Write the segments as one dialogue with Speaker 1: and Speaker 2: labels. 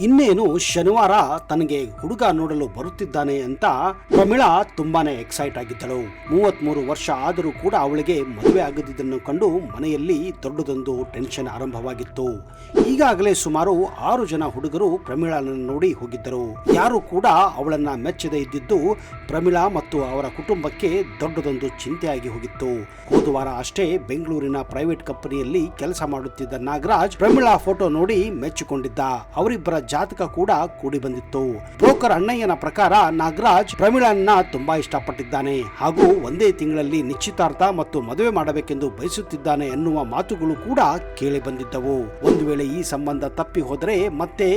Speaker 1: ಇನ್ನೇನು ಶನಿವಾರ ತನಗೆ ಹುಡುಗ ನೋಡಲು ಬರುತ್ತಿದ್ದಾನೆ ಅಂತ ಪ್ರಮೀಳಾ ತುಂಬಾನೇ ಎಕ್ಸೈಟ್ ಆಗಿದ್ದಳು. 33 ವರ್ಷ ಆದರೂ ಕೂಡ ಅವಳಿಗೆ ಮದುವೆ ಆಗದಿದ್ದನ್ನು ಕಂಡು ಮನೆಯಲ್ಲಿ ದೊಡ್ಡದೊಂದು ಟೆನ್ಷನ್ ಆರಂಭವಾಗಿತ್ತು. ಈಗಾಗಲೇ ಸುಮಾರು 6 ಜನ ಹುಡುಗರು ಪ್ರಮೀಳಾನನ್ನು ನೋಡಿ ಹೋಗಿದ್ದರು. ಯಾರು ಕೂಡ ಅವಳನ್ನ ಮೆಚ್ಚದೆ ಇದ್ದಿದ್ದು ಪ್ರಮೀಳಾ ಮತ್ತು ಅವರ ಕುಟುಂಬಕ್ಕೆ ದೊಡ್ಡದೊಂದು ಚಿಂತೆಯಾಗಿ ಹೋಗಿತ್ತು. ಹೋದ ವಾರ ಅಷ್ಟೇ ಬೆಂಗಳೂರಿನ ಪ್ರೈವೇಟ್ ಕಂಪನಿಯಲ್ಲಿ ಕೆಲಸ ಮಾಡುತ್ತಿದ್ದ ನಾಗರಾಜ್ ಪ್ರಮೀಳಾ ಫೋಟೋ ನೋಡಿ ಮೆಚ್ಚಿಕೊಂಡಿದ್ದ. ಅವರಿಬ್ಬರ ಜಾತಕ ಕೂಡ ಕೂಡಿ ಬಂದಿತ್ತು. ಬ್ರೋಕರ್ ಅಣ್ಣಯ್ಯನ ಪ್ರಕಾರ ನಾಗರಾಜ್ ಪ್ರಮೀಳಾನ್ನ ತುಂಬಾ ಇಷ್ಟಪಟ್ಟಿದ್ದಾನೆ ಹಾಗೂ ಒಂದೇ ತಿಂಗಳಲ್ಲಿ ನಿಶ್ಚಿತಾರ್ಥ ಮತ್ತು ಮದುವೆ ಮಾಡಬೇಕೆಂದು ಬಯಸುತ್ತಿದ್ದಾನೆ ಎನ್ನುವ ಮಾತುಗಳು ಕೂಡ ಕೇಳಿ ಬಂದಿದ್ದವು. ಒಂದು ವೇಳೆ ಈ ಸಂಬಂಧ ತಪ್ಪಿ ಹೋದರೆ ಮತ್ತೆ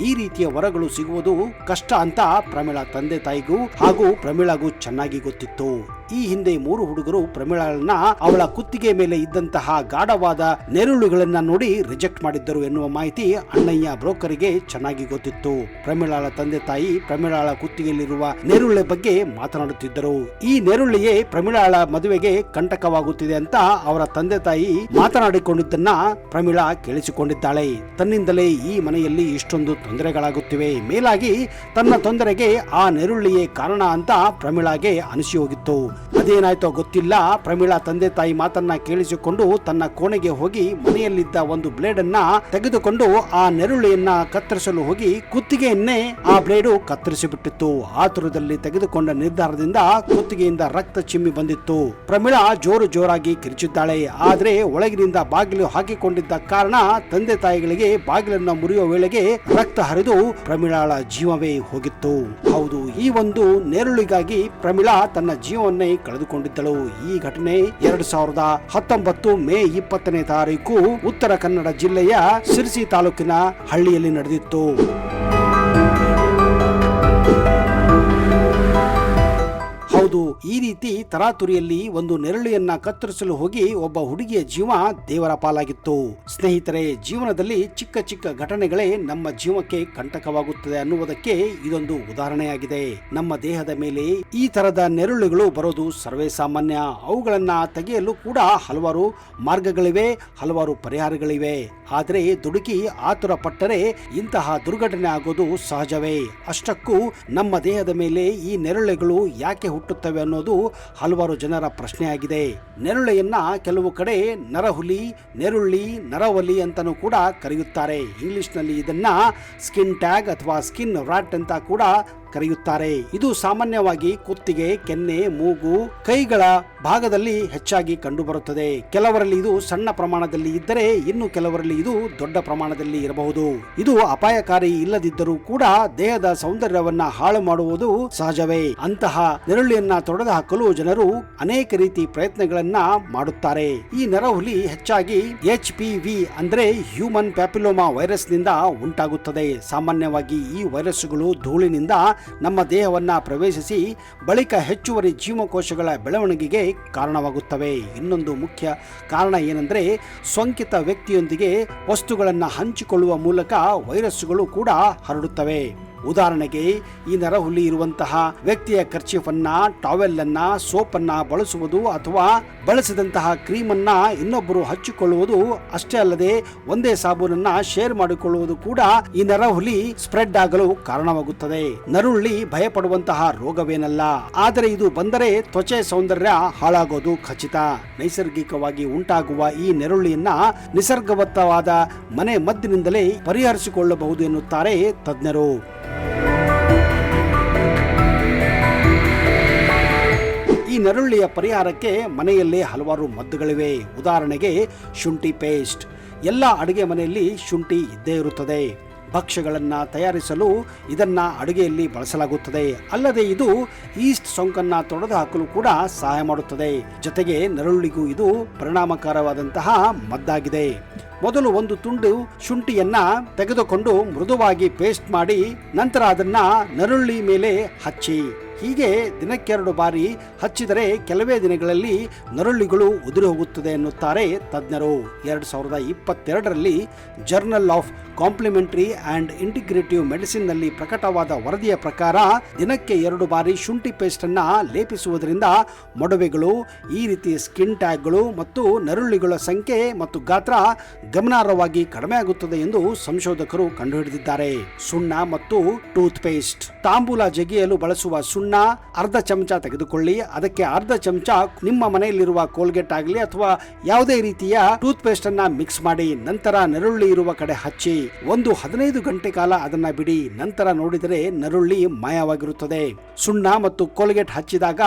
Speaker 1: ಈ ರೀತಿಯ ವರಗಳು ಸಿಗುವುದು ಕಷ್ಟ ಅಂತ ಪ್ರಮೀಳಾ ತಂದೆ ತಾಯಿಗೂ ಹಾಗೂ ಪ್ರಮೀಳಾಗೂ ಚೆನ್ನಾಗಿ ಗೊತ್ತಿತ್ತು. ಈ ಹಿಂದೆ 3 ಹುಡುಗರು ಪ್ರಮೀಳಾಳನ್ನ ಅವಳ ಕುತ್ತಿಗೆ ಮೇಲೆ ಇದ್ದಂತಹ ಗಾಢವಾದ ನೆರುಳುಗಳನ್ನ ನೋಡಿ ರಿಜೆಕ್ಟ್ ಮಾಡಿದ್ದರು ಎನ್ನುವ ಮಾಹಿತಿ ಅಣ್ಣಯ್ಯ ಬ್ರೋಕರಿಗೆ ಚೆನ್ನಾಗಿ ಗೊತ್ತಿತ್ತು. ಪ್ರಮೀಳಾಳ ತಂದೆ ತಾಯಿ ಪ್ರಮೀಳಾಳ ಕುತ್ತಿಗೆಯಲ್ಲಿರುವ ನೆರುಳೆ ಬಗ್ಗೆ ಮಾತನಾಡುತ್ತಿದ್ದರು. ಈ ನೆರುಳೆಯೇ ಪ್ರಮೀಳಾಳ ಮದುವೆಗೆ ಕಂಟಕವಾಗುತ್ತಿದೆ ಅಂತ ಅವರ ತಂದೆ ತಾಯಿ ಮಾತನಾಡಿಕೊಂಡಿದ್ದನ್ನ ಪ್ರಮೀಳಾ ಕೇಳಿಸಿಕೊಂಡಿದ್ದಾಳೆ. ತನ್ನಿಂದಲೇ ಈ ಮನೆಯಲ್ಲಿ ಇಷ್ಟೊಂದು ತೊಂದರೆಗಳಾಗುತ್ತಿವೆ, ಮೇಲಾಗಿ ತನ್ನ ತೊಂದರೆಗೆ ಆ ನೆರುಳೆಯೇ ಕಾರಣ ಅಂತ ಪ್ರಮೀಳಾಗೆ ಅನಿಸಿ ಹೋಗಿತ್ತು. ಅದೇನಾಯ್ತೋ ಗೊತ್ತಿಲ್ಲ, ಪ್ರಮೀಳಾ ತಂದೆ ತಾಯಿ ಮಾತನ್ನ ಕೇಳಿಸಿಕೊಂಡು ತನ್ನ ಕೋಣೆಗೆ ಹೋಗಿ ಮನೆಯಲ್ಲಿದ್ದ ಒಂದು ಬ್ಲೇಡ್ ಅನ್ನ ತೆಗೆದುಕೊಂಡು ಆ ನೆರುಳೆಯನ್ನ ಕತ್ತರಿಸಲು ಹೋಗಿ ಕುತ್ತಿಗೆಯನ್ನೇ ಆ ಬ್ಲೇಡು ಕತ್ತರಿಸಿ ಬಿಟ್ಟಿತ್ತು. ಆತುರದಲ್ಲಿ ತೆಗೆದುಕೊಂಡ ನಿರ್ಧಾರದಿಂದ ಕುತ್ತಿಗೆಯಿಂದ ರಕ್ತ ಚಿಮ್ಮಿ ಬಂದಿತ್ತು. ಪ್ರಮೀಳಾ ಜೋರಾಗಿ ಕಿರಿಚಿದ್ದಾಳೆ. ಆದ್ರೆ ಒಳಗಿನಿಂದ ಬಾಗಿಲು ಹಾಕಿಕೊಂಡಿದ್ದ ಕಾರಣ ತಂದೆ ತಾಯಿಗಳಿಗೆ ಬಾಗಿಲನ್ನ ಮುರಿಯುವ ವೇಳೆಗೆ ರಕ್ತ ಹರಿದು ಪ್ರಮೀಳಾಳ ಜೀವವೇ ಹೋಗಿತ್ತು. ಹೌದು, ಈ ಒಂದು ನೆರುಳಿಗಾಗಿ ಪ್ರಮೀಳಾ ತನ್ನ ಜೀವವನ್ನೇ ಕಳೆದುಕೊಂಡಿದ್ದಳು. ಈ ಘಟನೆ 2019 ಮೇ 20ನೇ ತಾರೀಕು ಉತ್ತರ ಕನ್ನಡ ಜಿಲ್ಲೆಯ ಸಿರ್ಸಿ ತಾಲೂಕಿನ ಹಳ್ಳಿಯಲ್ಲಿ ನಡೆದಿತ್ತು. ಹೌದು, ಈ ರೀತಿ ತರಾತುರಿಯಲ್ಲಿ ಒಂದು ನೆರಳಿಯನ್ನ ಕತ್ತರಿಸಲು ಹೋಗಿ ಒಬ್ಬ ಹುಡುಗಿಯ ಜೀವ ದೇವರ ಪಾಲಾಗಿತ್ತು. ಸ್ನೇಹಿತರೆ, ಜೀವನದಲ್ಲಿ ಚಿಕ್ಕ ಚಿಕ್ಕ ಘಟನೆಗಳೇ ನಮ್ಮ ಜೀವಕ್ಕೆ ಕಂಟಕವಾಗುತ್ತದೆ ಅನ್ನುವುದಕ್ಕೆ ಇದೊಂದು ಉದಾಹರಣೆಯಾಗಿದೆ. ನಮ್ಮ ದೇಹದ ಮೇಲೆ ಈ ತರದ ನೆರಳುಗಳು ಬರೋದು ಸರ್ವೇ ಸಾಮಾನ್ಯ. ಅವುಗಳನ್ನ ತೆಗೆಯಲು ಕೂಡ ಹಲವಾರು ಮಾರ್ಗಗಳಿವೆ, ಹಲವಾರು ಪರಿಹಾರಗಳಿವೆ. ಆದರೆ ದುಡುಕಿ ಆತುರ ಪಟ್ಟರೆ ಇಂತಹ ದುರ್ಘಟನೆ ಆಗೋದು ಸಹಜವೇ. ಅಷ್ಟಕ್ಕೂ ನಮ್ಮ ದೇಹದ ಮೇಲೆ ಈ ನೆರಳುಗಳು ಯಾಕೆ ಹುಟ್ಟುತ್ತವೆ ಅನ್ನೋದು ಹಲವಾರು ಜನರ ಪ್ರಶ್ನೆಯಾಗಿದೆ. ನೆರಳೆಯನ್ನ ಕೆಲವು ಕಡೆ ನರಹುಲಿ, ನೆರುಳ್ಳಿ, ನರವಲಿ ಅಂತನೂ ಕೂಡ ಕರೆಯುತ್ತಾರೆ. ಇಂಗ್ಲಿಷ್ನಲ್ಲಿ ಇದನ್ನ ಸ್ಕಿನ್ ಟ್ಯಾಗ್ ಅಥವಾ ಸ್ಕಿನ್ ರಾಟ್ ಅಂತ ಕೂಡ ಕರೆಯುತ್ತಾರೆ. ಇದು ಸಾಮಾನ್ಯವಾಗಿ ಕುತ್ತಿಗೆ, ಕೆನ್ನೆ, ಮೂಗು, ಕೈಗಳ ಭಾಗದಲ್ಲಿ ಹೆಚ್ಚಾಗಿ ಕಂಡುಬರುತ್ತದೆ. ಕೆಲವರಲ್ಲಿ ಇದು ಸಣ್ಣ ಪ್ರಮಾಣದಲ್ಲಿ ಇದ್ದರೆ ಇನ್ನು ಕೆಲವರಲ್ಲಿ ಇದು ದೊಡ್ಡ ಪ್ರಮಾಣದಲ್ಲಿ ಇರಬಹುದು. ಇದು ಅಪಾಯಕಾರಿ ಇಲ್ಲದಿದ್ದರೂ ಕೂಡ ದೇಹದ ಸೌಂದರ್ಯವನ್ನ ಹಾಳು ಮಾಡುವುದು ಸಹಜವೇ. ಅಂತಹ ನೆರಳಿಯನ್ನ ತೊಡೆದು ಹಾಕಲು ಜನರು ಅನೇಕ ರೀತಿ ಪ್ರಯತ್ನಗಳನ್ನ ಮಾಡುತ್ತಾರೆ. ಈ ನರಹುಲಿ ಹೆಚ್ಚಾಗಿ HPV ಅಂದ್ರೆ ಹ್ಯೂಮನ್ ಪ್ಯಾಪಿಲೋಮಾ ವೈರಸ್ ನಿಂದ ಉಂಟಾಗುತ್ತದೆ. ಸಾಮಾನ್ಯವಾಗಿ ಈ ವೈರಸ್ಗಳು ಧೂಳಿನಿಂದ ನಮ್ಮ ದೇಹವನ್ನ ಪ್ರವೇಶಿಸಿ ಬಳಿಕ ಹೆಚ್ಚುವರಿ ಜೀವಕೋಶಗಳ ಬೆಳವಣಿಗೆಗೆ ಕಾರಣವಾಗುತ್ತವೆ. ಇನ್ನೊಂದು ಮುಖ್ಯ ಕಾರಣ ಏನೆಂದರೆ ಸೋಂಕಿತ ವ್ಯಕ್ತಿಯೊಂದಿಗೆ ವಸ್ತುಗಳನ್ನು ಹಂಚಿಕೊಳ್ಳುವ ಮೂಲಕ ವೈರಸ್ಗಳು ಕೂಡ ಹರಡುತ್ತವೆ. ಉದಾಹರಣೆಗೆ, ಈ ನರಹುಲಿ ಇರುವಂತಹ ವ್ಯಕ್ತಿಯ ಕರ್ಚೀಫನ್ನ, ಟಾವೆಲ್ ಅನ್ನ, ಸೋಪ್ ಅನ್ನ ಬಳಸುವುದು ಅಥವಾ ಬಳಸಿದಂತಹ ಕ್ರೀಮ್ ಅನ್ನ ಇನ್ನೊಬ್ಬರು ಹಚ್ಚಿಕೊಳ್ಳುವುದು ಅಷ್ಟೇ ಅಲ್ಲದೆ ಒಂದೇ ಸಾಬೂನನ್ನ ಶೇರ್ ಮಾಡಿಕೊಳ್ಳುವುದು ಕೂಡ ಈ ನರಹುಲಿ ಸ್ಪ್ರೆಡ್ ಆಗಲು ಕಾರಣವಾಗುತ್ತದೆ. ನರುಳಿ ಭಯಪಡುವಂತಹ ರೋಗವೇನಲ್ಲ, ಆದರೆ ಇದು ಬಂದರೆ ತ್ವಚೆ ಸೌಂದರ್ಯ ಹಾಳಾಗೋದು ಖಚಿತ. ನೈಸರ್ಗಿಕವಾಗಿ ಉಂಟಾಗುವ ಈ ನೆರುಳಿಯನ್ನ ನಿಸರ್ಗಬದ್ಧವಾದ ಮನೆ ಮದ್ದಿನಿಂದಲೇ ಪರಿಹರಿಸಿಕೊಳ್ಳಬಹುದು ಎನ್ನುತ್ತಾರೆ ತಜ್ಞರು. ಈ ನರುಳಿಯ ಪರಿಹಾರಕ್ಕೆ ಮನೆಯಲ್ಲೇ ಹಲವಾರು ಮದ್ದುಗಳಿವೆ. ಉದಾಹರಣೆಗೆ ಶುಂಠಿ ಪೇಸ್ಟ್. ಎಲ್ಲ ಅಡುಗೆ ಮನೆಯಲ್ಲಿ ಶುಂಠಿ ಇದ್ದೇ ಇರುತ್ತದೆ. ಭಕ್ಷ್ಯಗಳನ್ನು ತಯಾರಿಸಲು ಇದನ್ನ ಅಡುಗೆಯಲ್ಲಿ ಬಳಸಲಾಗುತ್ತದೆ. ಅಲ್ಲದೆ ಇದು ಈಸ್ಟ್ ಸೋಂಕನ್ನ ತೊಡೆದು ಹಾಕಲು ಕೂಡ ಸಹಾಯ ಮಾಡುತ್ತದೆ. ಜೊತೆಗೆ ನರುಳಿಗೂ ಇದು ಪರಿಣಾಮಕಾರವಾದಂತಹ ಮದ್ದಾಗಿದೆ. ಮೊದಲು ಒಂದು ತುಂಡು ಶುಂಠಿಯನ್ನ ತೆಗೆದುಕೊಂಡು ಮೃದುವಾಗಿ ಪೇಸ್ಟ್ ಮಾಡಿ ನಂತರ ಅದನ್ನ ನರುಳಿ ಮೇಲೆ ಹಚ್ಚಿ. ಹೀಗೆ ದಿನಕ್ಕೆರಡು ಬಾರಿ ಹಚ್ಚಿದರೆ ಕೆಲವೇ ದಿನಗಳಲ್ಲಿ ನರಳುಳಿಗಳು ಉದುರಿ ಹೋಗುತ್ತದೆ ಎನ್ನುತ್ತಾರೆ ತಜ್ಞರು. 2022ರಲ್ಲಿ journal of complementary and integrative medicine ನಲ್ಲಿ ಪ್ರಕಟವಾದ ವರದಿಯ ಪ್ರಕಾರ ದಿನಕ್ಕೆ 2 ಬಾರಿ ಶುಂಠಿ ಪೇಸ್ಟ್ ಅನ್ನ ಲೇಪಿಸುವುದರಿಂದ ಮೊಡವೆಗಳು, ಈ ರೀತಿ ಸ್ಕಿನ್ ಟ್ಯಾಗ್ಗಳು ಮತ್ತು ನರಳುಳಿಗಳ ಸಂಖ್ಯೆ ಮತ್ತು ಗಾತ್ರ ಗಮನಾರ್ಹವಾಗಿ ಕಡಿಮೆ ಆಗುತ್ತದೆ ಎಂದು ಸಂಶೋಧಕರು ಕಂಡುಹಿಡಿದಿದ್ದಾರೆ. ಸುಣ್ಣ ಮತ್ತು ಟೂತ್ ಪೇಸ್ಟ್. ತಾಂಬೂಲ ಜಗಿಯಲು ಬಳಸುವ ಸುಣ್ಣ ಅರ್ಧ ಚಮಚ ತೆಗೆದುಕೊಳ್ಳಿ. ಅದಕ್ಕೆ ಅರ್ಧ ಚಮಚ ನಿಮ್ಮ ಮನೆಯಲ್ಲಿರುವ ಕೋಲ್ಗೇಟ್ ಆಗಲಿ ಅಥವಾ ಯಾವುದೇ ರೀತಿಯ ಟೂತ್ ಪೇಸ್ಟ್ ಅನ್ನ ಮಿಕ್ಸ್ ಮಾಡಿ ನಂತರ ನರಳುಳಿ ಇರುವ ಕಡೆ ಹಚ್ಚಿ 15 ಗಂಟೆ ಕಾಲ ಅದನ್ನ ಬಿಡಿ. ನಂತರ ನೋಡಿದರೆ ನರಳುಳಿ ಮಾಯವಾಗಿರುತ್ತದೆ. ಸುಣ್ಣ ಮತ್ತು ಕೋಲ್ಗೇಟ್ ಹಚ್ಚಿದಾಗ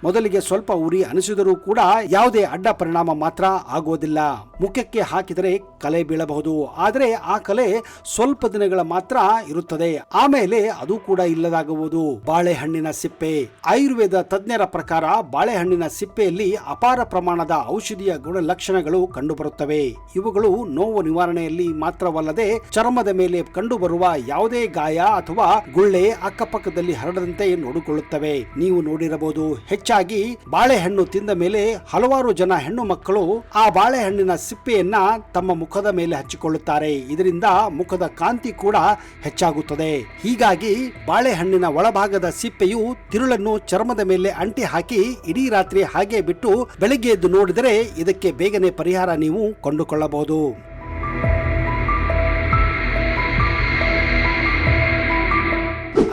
Speaker 1: ಮೊದಲಿಗೆ ಸ್ವಲ್ಪ ಉರಿ ಅನಿಸಿದರೂ ಕೂಡ ಯಾವುದೇ ಅಡ್ಡ ಪರಿಣಾಮ ಮಾತ್ರ ಆಗುವುದಿಲ್ಲ. ಮುಖಕ್ಕೆ ಹಾಕಿದರೆ ಕಲೆ ಬೀಳಬಹುದು, ಆದರೆ ಆ ಕಲೆ ಸ್ವಲ್ಪ ದಿನಗಳ ಮಾತ್ರ ಇರುತ್ತದೆ, ಆಮೇಲೆ ಅದು ಕೂಡ ಇಲ್ಲದಾಗುವುದು. ಬಾಳೆಹಣ್ಣಿನ ಸಿಪ್ಪೆ. ಆಯುರ್ವೇದ ತಜ್ಞರ ಪ್ರಕಾರ ಬಾಳೆಹಣ್ಣಿನ ಸಿಪ್ಪೆಯಲ್ಲಿ ಅಪಾರ ಪ್ರಮಾಣದ ಔಷಧೀಯ ಗುಣಲಕ್ಷಣಗಳು ಕಂಡುಬರುತ್ತವೆ. ಇವುಗಳು ನೋವು ನಿವಾರಣೆಯಲ್ಲಿ ಮಾತ್ರವಲ್ಲದೆ ಚರ್ಮದ ಮೇಲೆ ಕಂಡುಬರುವ ಯಾವುದೇ ಗಾಯ ಅಥವಾ ಗುಳ್ಳೆ ಅಕ್ಕಪಕ್ಕದಲ್ಲಿ ಹರಡದಂತೆ ನೋಡಿಕೊಳ್ಳುತ್ತವೆ. ನೀವು ನೋಡಿರಬಹುದು, ಹೆಚ್ಚಾಗಿ ಬಾಳೆಹಣ್ಣು ತಿಂದ ಮೇಲೆ ಹಲವಾರು ಜನ ಹೆಣ್ಣು ಮಕ್ಕಳು ಆ ಬಾಳೆಹಣ್ಣಿನ ಸಿಪ್ಪೆಯನ್ನ ತಮ್ಮ ಮುಖದ ಮೇಲೆ ಹಚ್ಚಿಕೊಳ್ಳುತ್ತಾರೆ. ಇದರಿಂದ ಮುಖದ ಕಾಂತಿ ಕೂಡ ಹೆಚ್ಚಾಗುತ್ತದೆ. ಹೀಗಾಗಿ ಬಾಳೆಹಣ್ಣಿನ ಒಳಭಾಗದ ಸಿಪ್ಪೆಯು ತಿರುಳನ್ನು ಚರ್ಮದ ಮೇಲೆ ಅಂಟಿ ಹಾಕಿ ಇಡೀ ರಾತ್ರಿ ಹಾಗೆ ಬಿಟ್ಟು ಬೆಳಗ್ಗೆ ಎದ್ದು ನೋಡಿದರೆ ಇದಕ್ಕೆ ಬೇಗನೆ ಪರಿಹಾರ ನೀವು ಕೊಂಡುಕೊಳ್ಳಬಹುದು.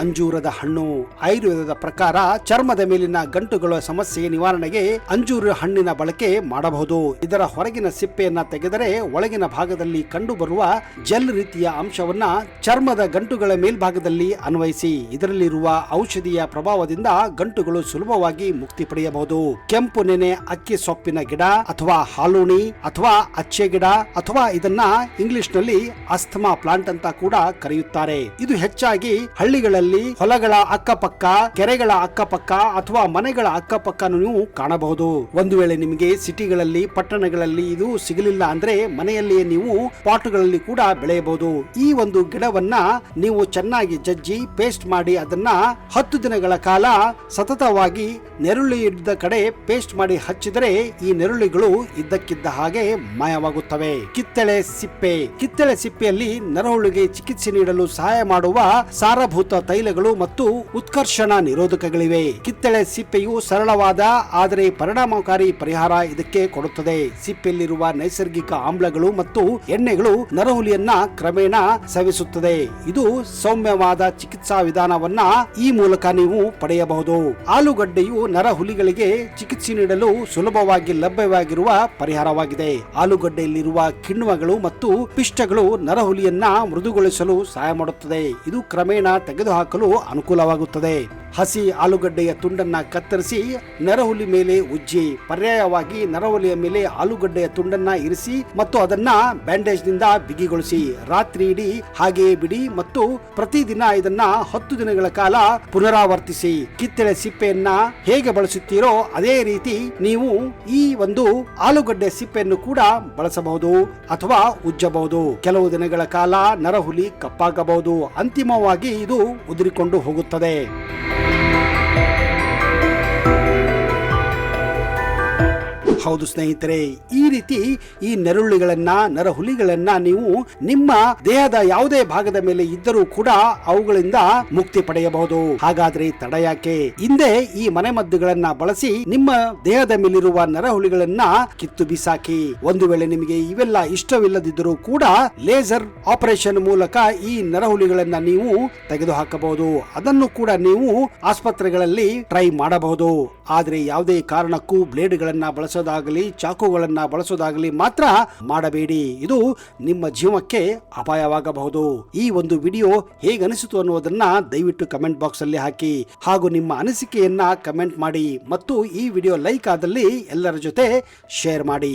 Speaker 1: ಅಂಜೂರದ ಹಣ್ಣು. ಆಯುರ್ವೇದದ ಪ್ರಕಾರ ಚರ್ಮದ ಮೇಲಿನ ಗಂಟುಗಳ ಸಮಸ್ಯೆ ನಿವಾರಣೆಗೆ ಅಂಜೂರ ಹಣ್ಣಿನ ಬಳಕೆ ಮಾಡಬಹುದು. ಇದರ ಹೊರಗಿನ ಸಿಪ್ಪೆಯನ್ನ ತೆಗೆದರೆ ಒಳಗಿನ ಭಾಗದಲ್ಲಿ ಕಂಡುಬರುವ ಜೆಲ್ ರೀತಿಯ ಅಂಶವನ್ನ ಚರ್ಮದ ಗಂಟುಗಳ ಮೇಲ್ಭಾಗದಲ್ಲಿ ಅನ್ವಯಿಸಿ ಇದರಲ್ಲಿರುವ ಔಷಧೀಯ ಪ್ರಭಾವದಿಂದ ಗಂಟುಗಳು ಸುಲಭವಾಗಿ ಮುಕ್ತಿ ಪಡೆಯಬಹುದು. ಕೆಂಪು ನೆನೆ ಅಕ್ಕಿ ಸೊಪ್ಪಿನ ಗಿಡ ಅಥವಾ ಹಾಲುಣಿ ಅಥವಾ ಅಚ್ಚೆ ಗಿಡ ಅಥವಾ ಇದನ್ನ ಇಂಗ್ಲಿಷ್ ನಲ್ಲಿ ಅಸ್ಥಮಾ ಪ್ಲಾಂಟ್ ಅಂತ ಕೂಡ ಕರೆಯುತ್ತಾರೆ. ಇದು ಹೆಚ್ಚಾಗಿ ಹಳ್ಳಿಗಳಲ್ಲಿ ಹೊಲಗಳ ಅಕ್ಕಪಕ್ಕ, ಕೆರೆಗಳ ಅಕ್ಕಪಕ್ಕ ಅಥವಾ ಮನೆಗಳ ಅಕ್ಕಪಕ್ಕ ನೀವು ಕಾಣಬಹುದು. ಒಂದು ವೇಳೆ ನಿಮಗೆ ಸಿಟಿಗಳಲ್ಲಿ, ಪಟ್ಟಣಗಳಲ್ಲಿ ಇದು ಸಿಗಲಿಲ್ಲ ಅಂದ್ರೆ ಮನೆಯಲ್ಲಿಯೇ ನೀವು ಪಾಟ್ಗಳಲ್ಲಿ ಕೂಡ ಬೆಳೆಯಬಹುದು. ಈ ಒಂದು ಗಿಡವನ್ನ ನೀವು ಚೆನ್ನಾಗಿ ಜಜ್ಜಿ ಪೇಸ್ಟ್ ಮಾಡಿ ಅದನ್ನ 10 ದಿನಗಳ ಕಾಲ ಸತತವಾಗಿ ನೆರಳು ಇದ್ದ ಕಡೆ ಪೇಸ್ಟ್ ಮಾಡಿ ಹಚ್ಚಿದರೆ ಈ ನೆರಳುಗಳು ಇದ್ದಕ್ಕಿದ್ದ ಹಾಗೆ ಮಾಯವಾಗುತ್ತವೆ. ಕಿತ್ತಳೆ ಸಿಪ್ಪೆ. ಕಿತ್ತಳೆ ಸಿಪ್ಪೆಯಲ್ಲಿ ನರಹುಳುಗೆ ಚಿಕಿತ್ಸೆ ನೀಡಲು ಸಹಾಯ ಮಾಡುವ ಸಾರಭೂತ ತೈಲಗಳು ಮತ್ತು ಉತ್ಕರ್ಷಣ ನಿರೋಧಕಗಳಿವೆ. ಕಿತ್ತಳೆ ಸಿಪ್ಪೆಯು ಸರಳವಾದ ಆದರೆ ಪರಿಣಾಮಕಾರಿ ಪರಿಹಾರ ಇದಕ್ಕೆ ಕೊಡುತ್ತದೆ. ಸಿಪ್ಪೆಯಲ್ಲಿರುವ ನೈಸರ್ಗಿಕ ಆಮ್ಲಗಳು ಮತ್ತು ಎಣ್ಣೆಗಳು ನರಹುಲಿಯನ್ನ ಕ್ರಮೇಣ ಸವಿಸುತ್ತದೆ. ಇದು ಸೌಮ್ಯವಾದ ಚಿಕಿತ್ಸಾ ವಿಧಾನವನ್ನ ಈ ಮೂಲಕ ನೀವು ಪಡೆಯಬಹುದು. ಆಲೂಗಡ್ಡೆಯು ನರಹುಲಿಗಳಿಗೆ ಚಿಕಿತ್ಸೆ ನೀಡಲು ಸುಲಭವಾಗಿ ಲಭ್ಯವಾಗಿರುವ ಪರಿಹಾರವಾಗಿದೆ. ಆಲೂಗಡ್ಡೆಯಲ್ಲಿರುವ ಕಿಣ್ವಗಳು ಮತ್ತು ಪಿಷ್ಟಗಳು ನರಹುಲಿಯನ್ನ ಮೃದುಗೊಳಿಸಲು ಸಹಾಯ ಮಾಡುತ್ತದೆ. ಇದು ಕ್ರಮೇಣ ತೆಗೆದುಹಾಕಲು ಅನುಕೂಲವಾಗುತ್ತದೆ. ಹಸಿ ಆಲೂಗಡ್ಡೆಯ ತುಂಡನ್ನ ಕತ್ತರಿಸಿ ನರಹುಲಿ ಮೇಲೆ ಉಜ್ಜಿ, ಪರ್ಯಾಯವಾಗಿ ನರಹುಲಿಯ ಮೇಲೆ ಆಲೂಗಡ್ಡೆಯ ತುಂಡನ್ನ ಇರಿಸಿ ಮತ್ತು ಅದನ್ನ ಬ್ಯಾಂಡೇಜ್ ನಿಂದ ಬಿಗಿಗೊಳಿಸಿ ರಾತ್ರಿ ಇಡೀ ಹಾಗೆಯೇ ಬಿಡಿ ಮತ್ತು ಪ್ರತಿದಿನ ಇದನ್ನ 10 ದಿನಗಳ ಕಾಲ ಪುನರಾವರ್ತಿಸಿ. ಕಿತ್ತಳೆ ಸಿಪ್ಪೆಯನ್ನ ಹೇಗೆ ಬಳಸುತ್ತೀರೋ ಅದೇ ರೀತಿ ನೀವು ಈ ಒಂದು ಆಲೂಗಡ್ಡೆ ಸಿಪ್ಪೆಯನ್ನು ಕೂಡ ಬಳಸಬಹುದು ಅಥವಾ ಉಜ್ಜಬಹುದು. ಕೆಲವು ದಿನಗಳ ಕಾಲ ನರಹುಲಿ ಕಪ್ಪಾಗಬಹುದು. ಅಂತಿಮವಾಗಿ ಇದು ಉದುರಿಕೊಂಡು ಹೋಗುತ್ತದೆ. ಹೌದು ಸ್ನೇಹಿತರೆ, ಈ ರೀತಿ ಈ ನರಹುಲಿಗಳನ್ನ, ನರಹುಲಿಗಳನ್ನ ನೀವು ನಿಮ್ಮ ದೇಹದ ಯಾವುದೇ ಭಾಗದ ಮೇಲೆ ಇದ್ದರೂ ಕೂಡ ಅವುಗಳಿಂದ ಮುಕ್ತಿ ಪಡೆಯಬಹುದು. ಹಾಗಾದ್ರೆ ತಡ ಯಾಕೆ? ಹಿಂದೆ ಈ ಮನೆಮದ್ದುಗಳನ್ನ ಬಳಸಿ ನಿಮ್ಮ ದೇಹದ ಮೇಲಿರುವ ನರಹುಲಿಗಳನ್ನ ಕಿತ್ತು ಬಿಸಾಕಿ. ಒಂದು ವೇಳೆ ನಿಮಗೆ ಇವೆಲ್ಲ ಇಷ್ಟವಿಲ್ಲದಿದ್ದರೂ ಕೂಡ ಲೇಸರ್ ಆಪರೇಷನ್ ಮೂಲಕ ಈ ನರಹುಲಿಗಳನ್ನ ನೀವು ತೆಗೆದುಹಾಕಬಹುದು. ಅದನ್ನು ಕೂಡ ನೀವು ಆಸ್ಪತ್ರೆಗಳಲ್ಲಿ ಟ್ರೈ ಮಾಡಬಹುದು. ಆದ್ರೆ ಯಾವುದೇ ಕಾರಣಕ್ಕೂ ಬ್ಲೇಡ್ಗಳನ್ನ ಬಳಸೋದಾಗಲಿ, ಚಾಕುಗಳನ್ನ ಬಳಸೋದಾಗಲಿ ಮಾತ್ರ ಮಾಡಬೇಡಿ. ಇದು ನಿಮ್ಮ ಜೀವಕ್ಕೆ ಅಪಾಯವಾಗಬಹುದು. ಈ ಒಂದು ವಿಡಿಯೋ ಹೇಗನಿಸಿತು ಅನ್ನೋದನ್ನ ದಯವಿಟ್ಟು ಕಮೆಂಟ್ ಬಾಕ್ಸ್ ಅಲ್ಲಿ ಹಾಕಿ ಹಾಗೂ ನಿಮ್ಮ ಅನಿಸಿಕೆಯನ್ನ ಕಮೆಂಟ್ ಮಾಡಿ ಮತ್ತು ಈ ವಿಡಿಯೋ ಲೈಕ್ ಆದಲ್ಲಿ ಎಲ್ಲರ ಜೊತೆ ಶೇರ್ ಮಾಡಿ.